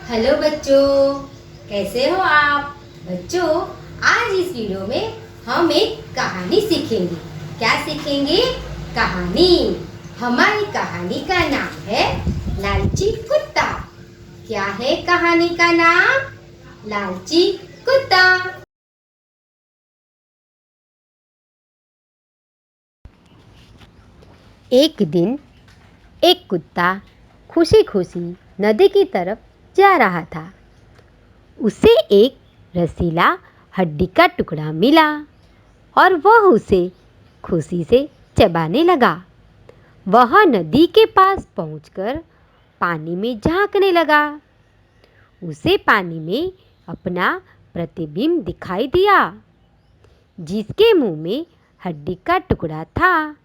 Hello बच्चों, कैसे हो आप? बच्चों, आज इस वीडियो में हम एक कहानी सीखेंगे। क्या सीखेंगे? कहानी। हमारी कहानी का नाम है लालची कुत्ता। क्या है कहानी का नाम? लालची कुत्ता। एक दिन एक कुत्ता खुशी खुशी नदी की तरफ जा रहा था। उसे एक रसीला हड्डी का टुकड़ा मिला और वह उसे खुशी से चबाने लगा। वह नदी के पास पहुंचकर पानी में झांकने लगा। उसे पानी में अपना प्रतिबिंब दिखाई दिया, जिसके मुंह में हड्डी का टुकड़ा था।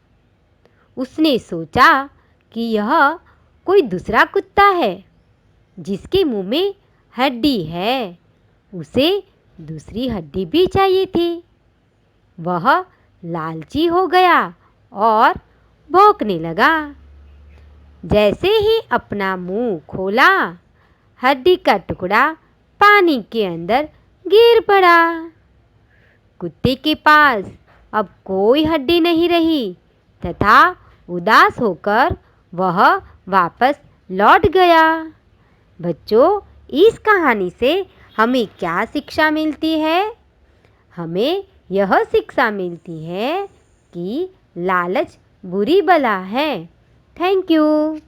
उसने सोचा कि यह कोई दूसरा कुत्ता है जिसके मुंह में हड्डी है। उसे दूसरी हड्डी भी चाहिए थी। वह लालची हो गया और भौंकने लगा। जैसे ही अपना मुंह खोला, हड्डी का टुकड़ा पानी के अंदर गिर पड़ा। कुत्ते के पास अब कोई हड्डी नहीं रही तथा उदास होकर वह वापस लौट गया। बच्चों, इस कहानी से हमें क्या शिक्षा मिलती है? हमें यह शिक्षा मिलती है कि लालच बुरी बला है। Thank you.